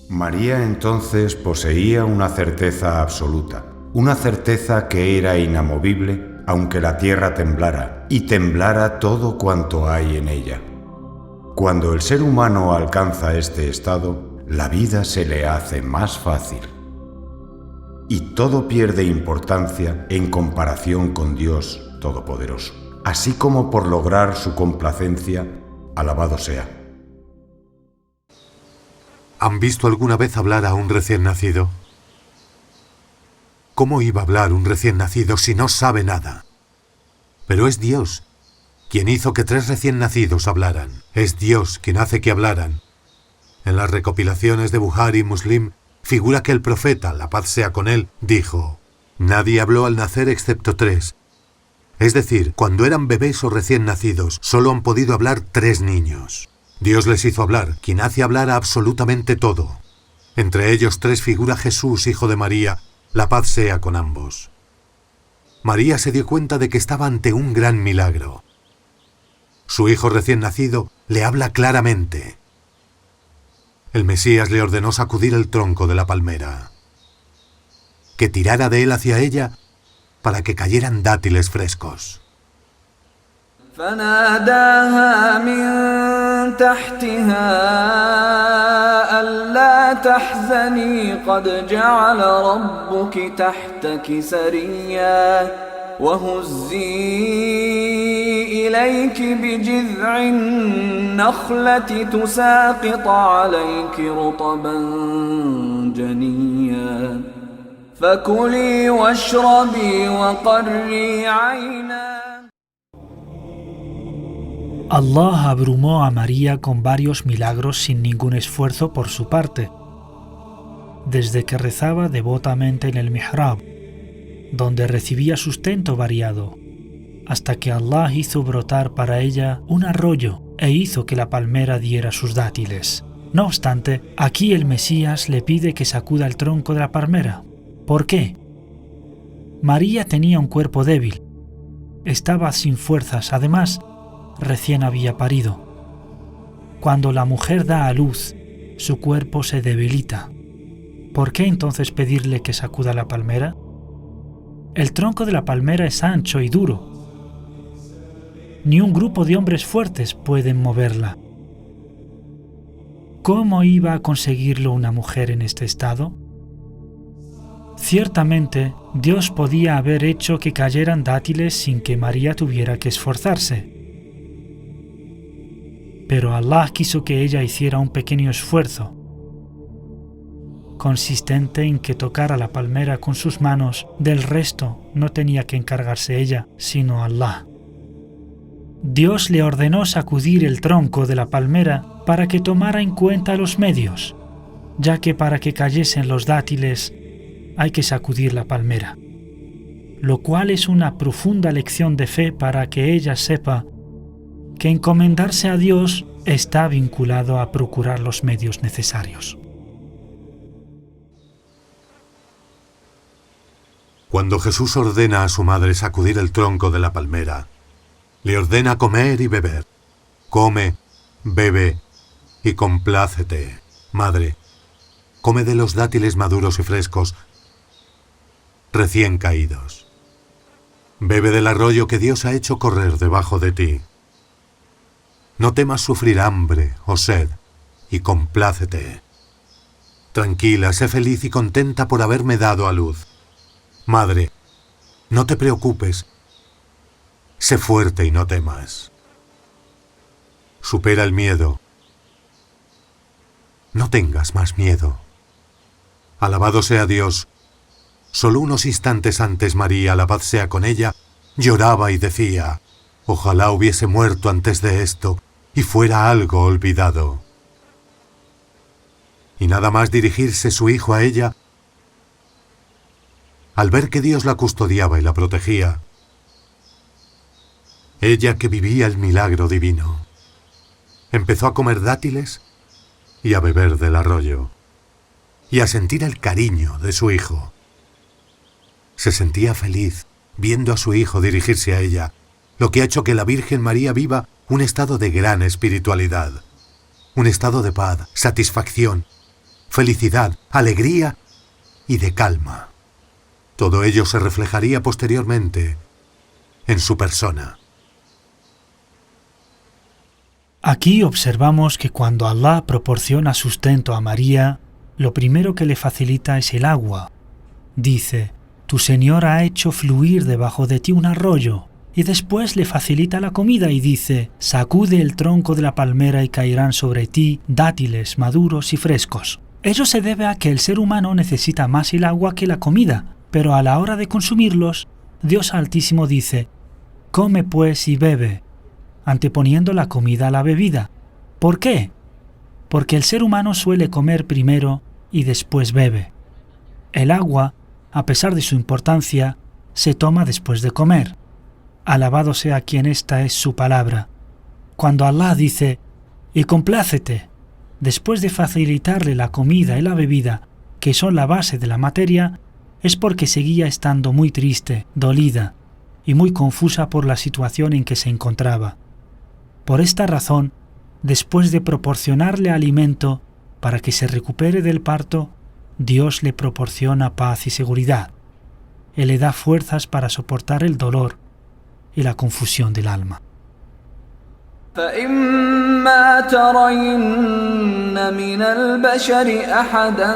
María entonces poseía una certeza absoluta, una certeza que era inamovible aunque la tierra temblara, y temblara todo cuanto hay en ella. Cuando el ser humano alcanza este estado, la vida se le hace más fácil. Y todo pierde importancia en comparación con Dios Todopoderoso, así como por lograr su complacencia, alabado sea. ¿Han visto alguna vez hablar a un recién nacido? ¿Cómo iba a hablar un recién nacido si no sabe nada? Pero es Dios quien hizo que 3 recién nacidos hablaran. Es Dios quien hace que hablaran. En las recopilaciones de Buhari y Muslim figura que el profeta, la paz sea con él, dijo: nadie habló al nacer excepto 3. Es decir, cuando eran bebés o recién nacidos, solo han podido hablar 3 niños. Dios les hizo hablar, quien hace hablar a absolutamente todo. Entre ellos 3 figura Jesús, hijo de María, la paz sea con ambos. María se dio cuenta de que estaba ante un gran milagro. Su hijo recién nacido le habla claramente. El Mesías le ordenó sacudir el tronco de la palmera, que tirara de él hacia ella para que cayeran dátiles frescos. فناداها من تحتها ألا تحزني قد جعل ربك تحتك سريا وهزي إليك بجذع النخلة تساقط عليك رطبا جنيا فكلي واشربي وقري عينا. Allah abrumó a María con varios milagros sin ningún esfuerzo por su parte, desde que rezaba devotamente en el mihrab, donde recibía sustento variado, hasta que Allah hizo brotar para ella un arroyo e hizo que la palmera diera sus dátiles. No obstante, aquí el Mesías le pide que sacuda el tronco de la palmera. ¿Por qué? María tenía un cuerpo débil, estaba sin fuerzas, además, recién había parido. Cuando la mujer da a luz, su cuerpo se debilita. ¿Por qué entonces pedirle que sacuda la palmera? El tronco de la palmera es ancho y duro. Ni un grupo de hombres fuertes pueden moverla. ¿Cómo iba a conseguirlo una mujer en este estado? Ciertamente, Dios podía haber hecho que cayeran dátiles sin que María tuviera que esforzarse. Pero Allah quiso que ella hiciera un pequeño esfuerzo, consistente en que tocara la palmera con sus manos. Del resto no tenía que encargarse ella, sino Allah. Dios le ordenó sacudir el tronco de la palmera para que tomara en cuenta los medios, ya que para que cayesen los dátiles hay que sacudir la palmera, lo cual es una profunda lección de fe para que ella sepa que encomendarse a Dios está vinculado a procurar los medios necesarios. Cuando Jesús ordena a su madre sacudir el tronco de la palmera, le ordena comer y beber. Come, bebe y complácete. Madre, come de los dátiles maduros y frescos, recién caídos. Bebe del arroyo que Dios ha hecho correr debajo de ti. No temas sufrir hambre o sed, y complácete. Tranquila, sé feliz y contenta por haberme dado a luz. Madre, no te preocupes. Sé fuerte y no temas. Supera el miedo. No tengas más miedo. Alabado sea Dios. Solo unos instantes antes María, la paz sea con ella, lloraba y decía: ojalá hubiese muerto antes de esto y fuera algo olvidado. Y nada más dirigirse su hijo a ella, al ver que Dios la custodiaba y la protegía, ella que vivía el milagro divino, empezó a comer dátiles y a beber del arroyo, y a sentir el cariño de su hijo. Se sentía feliz viendo a su hijo dirigirse a ella, lo que ha hecho que la Virgen María viva un estado de gran espiritualidad, un estado de paz, satisfacción felicidad, alegría y de calma. Todo ello se reflejaría posteriormente en su persona. Aquí observamos que cuando Allah proporciona sustento a María, lo primero que le facilita es el agua. Dice: tu Señor ha hecho fluir debajo de ti un arroyo, y después le facilita la comida y dice: sacude el tronco de la palmera y caerán sobre ti dátiles maduros y frescos. Ello se debe a que el ser humano necesita más el agua que la comida, pero a la hora de consumirlos, Dios Altísimo dice: come pues y bebe, anteponiendo la comida a la bebida. ¿Por qué? Porque el ser humano suele comer primero y después bebe. El agua, a pesar de su importancia, se toma después de comer. Alabado sea quien esta es su palabra. Cuando Allah dice: y complácete, después de facilitarle la comida y la bebida, que son la base de la materia, es porque seguía estando muy triste, dolida y muy confusa por la situación en que se encontraba. Por esta razón, después de proporcionarle alimento para que se recupere del parto, Dios le proporciona paz y seguridad. Él le da fuerzas para soportar el dolor y la confusión del alma. فإما ترين من البشر أحدا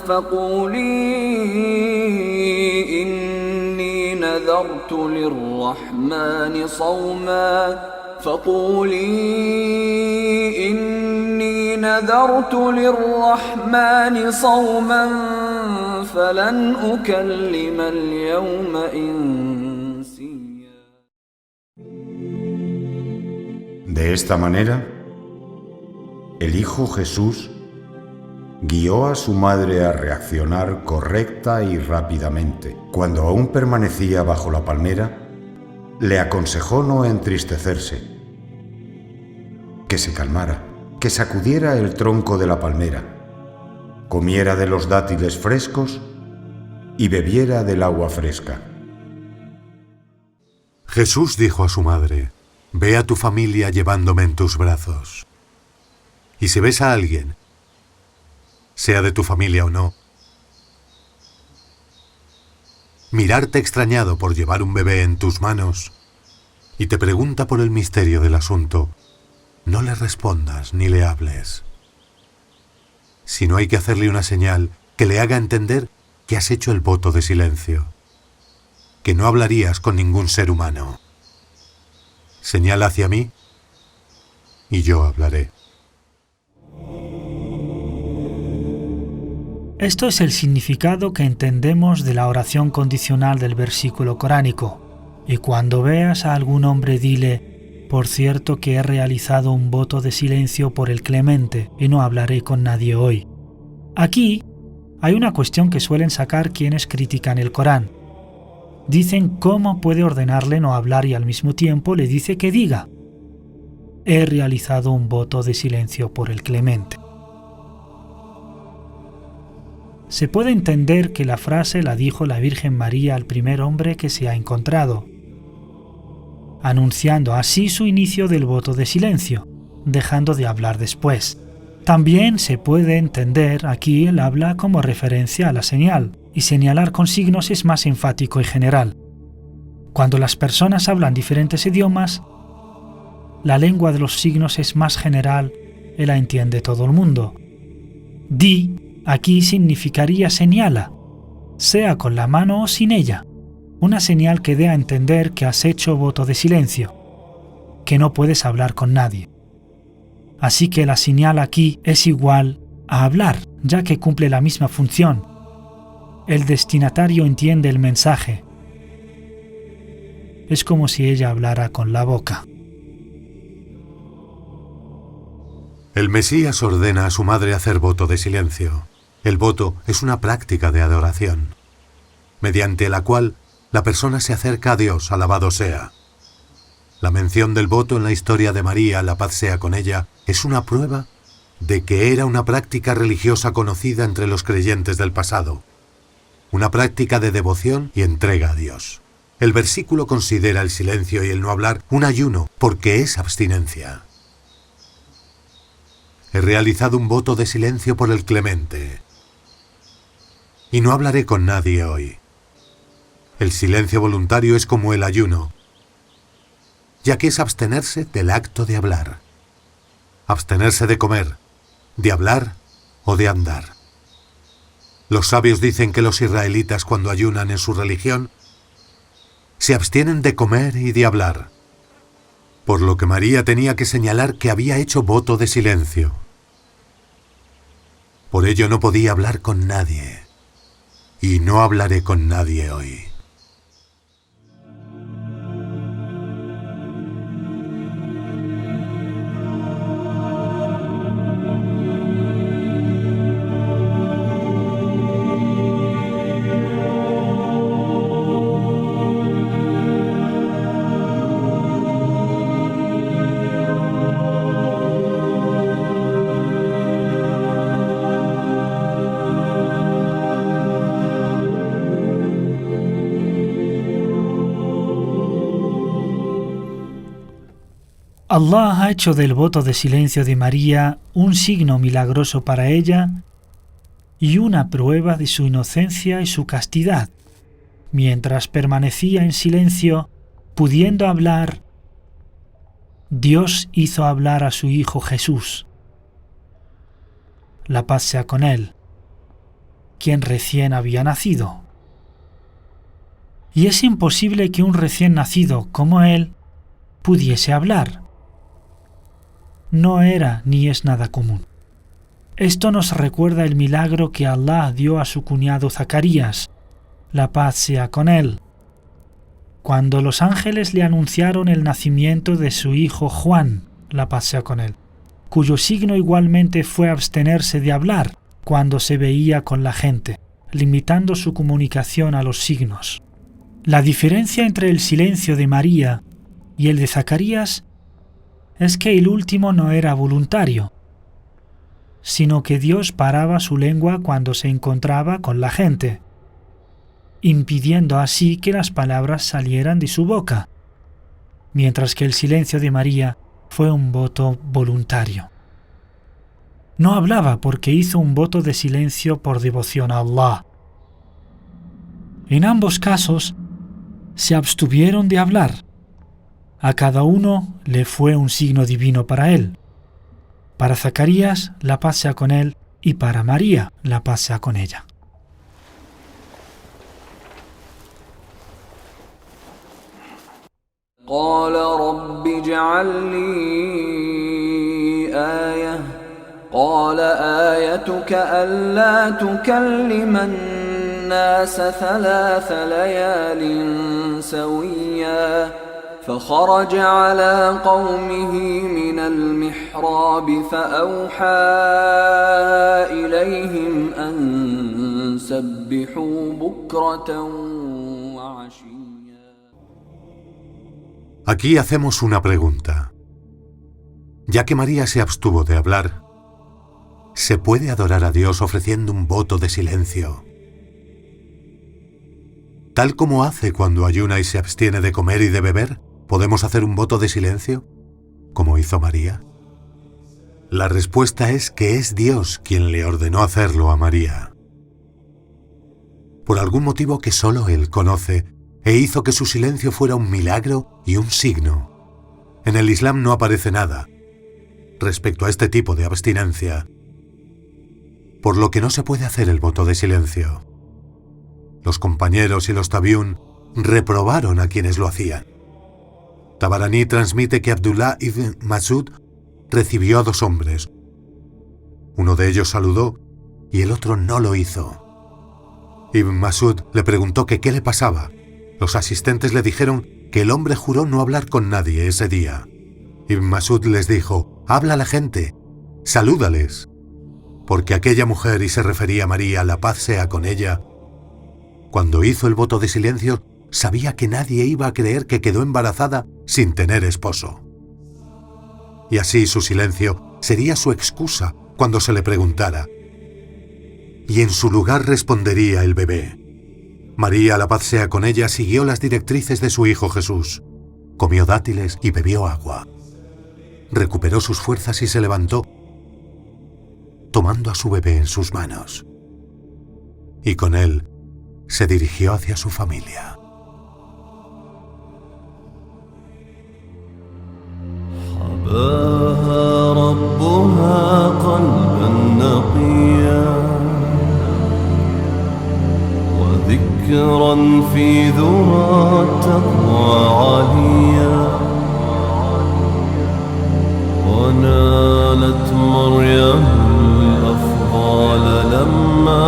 فقولي إني نذرت للرحمن صوما فلن أكلم اليوم إنسيا. De esta manera, el Hijo Jesús guió a su madre a reaccionar correcta y rápidamente. Cuando aún permanecía bajo la palmera, le aconsejó no entristecerse, que se calmara, que sacudiera el tronco de la palmera, comiera de los dátiles frescos y bebiera del agua fresca. Jesús dijo a su madre: ve a tu familia llevándome en tus brazos. Y si ves a alguien, sea de tu familia o no, mirarte extrañado por llevar un bebé en tus manos y te pregunta por el misterio del asunto, no le respondas ni le hables. Si no, hay que hacerle una señal que le haga entender que has hecho el voto de silencio, que no hablarías con ningún ser humano. Señala hacia mí y yo hablaré. Esto es el significado que entendemos de la oración condicional del versículo coránico. Y cuando veas a algún hombre, dile: por cierto que he realizado un voto de silencio por el Clemente y no hablaré con nadie hoy. Aquí hay una cuestión que suelen sacar quienes critican el Corán. Dicen: ¿cómo puede ordenarle no hablar y al mismo tiempo le dice que diga: he realizado un voto de silencio por el Clemente? Se puede entender que la frase la dijo la Virgen María al primer hombre que se ha encontrado, anunciando así su inicio del voto de silencio, dejando de hablar después. También se puede entender aquí el habla como referencia a la señal, y señalar con signos es más enfático y general. Cuando las personas hablan diferentes idiomas, la lengua de los signos es más general y la entiende todo el mundo. Di aquí significaría señala, sea con la mano o sin ella, una señal que dé a entender que has hecho voto de silencio, que no puedes hablar con nadie. Así que la señal aquí es igual a hablar, ya que cumple la misma función. El destinatario entiende el mensaje. Es como si ella hablara con la boca. El Mesías ordena a su madre hacer voto de silencio. El voto es una práctica de adoración, mediante la cual la persona se acerca a Dios, alabado sea. La mención del voto en la historia de María, la paz sea con ella, es una prueba de que era una práctica religiosa conocida entre los creyentes del pasado, una práctica de devoción y entrega a Dios. El versículo considera el silencio y el no hablar un ayuno, porque es abstinencia. he realizado un voto de silencio por el Clemente. Y no hablaré con nadie hoy. El silencio voluntario es como el ayuno, ya que es abstenerse del acto de hablar. Abstenerse de comer, de hablar o de andar. Los sabios dicen que los israelitas, cuando ayunan en su religión, se abstienen de comer y de hablar, por lo que María tenía que señalar que había hecho voto de silencio. Por ello no podía hablar con nadie, y no hablaré con nadie hoy. Allah ha hecho del voto de silencio de María un signo milagroso para ella y una prueba de su inocencia y su castidad. Mientras permanecía en silencio, pudiendo hablar, Dios hizo hablar a su Hijo Jesús, la paz sea con él, quien recién había nacido. Y es imposible que un recién nacido como él pudiese hablar. No era ni es nada común. Esto nos recuerda el milagro que Allah dio a su cuñado Zacarías, la paz sea con él, cuando los ángeles le anunciaron el nacimiento de su hijo Juan, la paz sea con él, cuyo signo igualmente fue abstenerse de hablar cuando se veía con la gente, limitando su comunicación a los signos. La diferencia entre el silencio de María y el de Zacarías es que el último no era voluntario, sino que Dios paraba su lengua cuando se encontraba con la gente, impidiendo así que las palabras salieran de su boca, mientras que el silencio de María fue un voto voluntario. No hablaba porque hizo un voto de silencio por devoción a Allah. En ambos casos, se abstuvieron de hablar. A cada uno le fue un signo divino para él. Para Zacarías, la paz sea con él, y para María, la paz sea con ella. قال رب اجعل لي آية قال آيتك ألا تكلم الناس 3 ليال سويا فخرج على قومه من المحراب فأوحى إليهم أن سبحوا بكرة وعشيا. Aquí hacemos una pregunta. Ya que María se abstuvo de hablar, ¿se puede adorar a Dios ofreciendo un voto de silencio? Tal como hace cuando ayuna y se abstiene de comer y de beber, ¿podemos hacer un voto de silencio, como hizo María? La respuesta es que es Dios quien le ordenó hacerlo a María. Por algún motivo que solo Él conoce, e hizo que su silencio fuera un milagro y un signo. En el Islam no aparece nada respecto a este tipo de abstinencia, por lo que no se puede hacer el voto de silencio. Los compañeros y los tabiún reprobaron a quienes lo hacían. Tabaraní transmite que Abdullah ibn Mas'ud recibió a 2 hombres. Uno de ellos saludó y el otro no lo hizo. Ibn Mas'ud le preguntó que qué le pasaba. Los asistentes le dijeron que el hombre juró no hablar con nadie ese día. Ibn Mas'ud les dijo: «Habla a la gente, salúdales», porque aquella mujer, y se refería a María, la paz sea con ella, cuando hizo el voto de silencio, sabía que nadie iba a creer que quedó embarazada sin tener esposo. Y así su silencio sería su excusa cuando se le preguntara. Y en su lugar respondería el bebé. María, la paz sea con ella, siguió las directrices de su hijo Jesús. Comió dátiles y bebió agua. Recuperó sus fuerzas y se levantó. tomando a su bebé en sus manos. Y con él se dirigió hacia su familia. ذكرا في ذرى التقوى عليا ونالت مريم الأفضال لما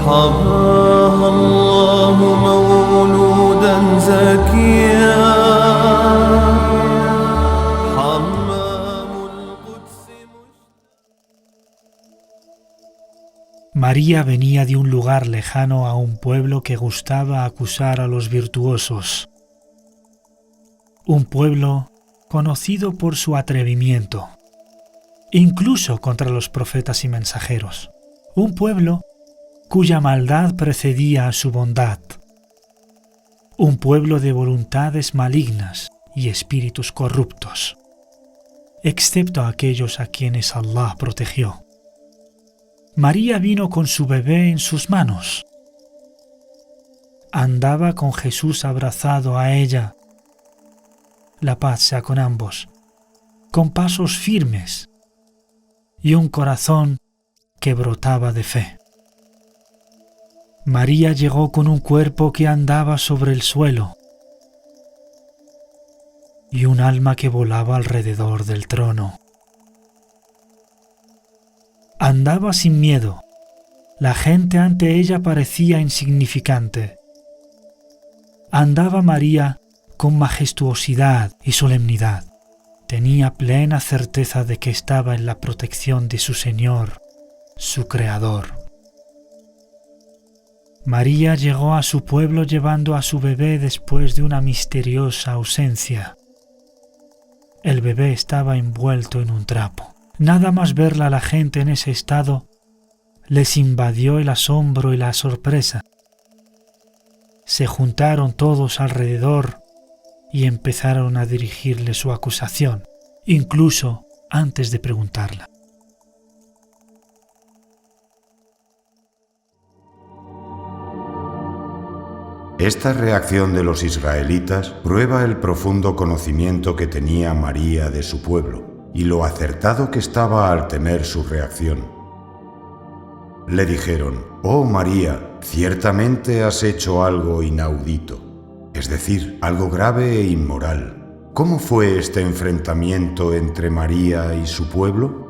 حباها الله مولودا زكيا María venía de un lugar lejano a un pueblo que gustaba acusar a los virtuosos. Un pueblo conocido por su atrevimiento, incluso contra los profetas y mensajeros. Un pueblo cuya maldad precedía a su bondad. Un pueblo de voluntades malignas y espíritus corruptos, excepto aquellos a quienes Allah protegió. María vino con su bebé en sus manos. Andaba con Jesús abrazado a ella. La paz sea con ambos, con pasos firmes y un corazón que brotaba de fe. María llegó con un cuerpo que andaba sobre el suelo y un alma que volaba alrededor del trono. Andaba sin miedo. La gente ante ella parecía insignificante. Andaba María con majestuosidad y solemnidad. Tenía plena certeza de que estaba en la protección de su Señor, su Creador. María llegó a su pueblo llevando a su bebé después de una misteriosa ausencia. El bebé estaba envuelto en un trapo. Nada más verla a la gente en ese estado, les invadió el asombro y la sorpresa. Se juntaron todos alrededor y empezaron a dirigirle su acusación, incluso antes de preguntarla. Esta reacción de los israelitas prueba el profundo conocimiento que tenía María de su pueblo y lo acertado que estaba al temer su reacción. Le dijeron: «Oh María, ciertamente has hecho algo inaudito, es decir, algo grave e inmoral. ¿Cómo fue este enfrentamiento entre María y su pueblo?»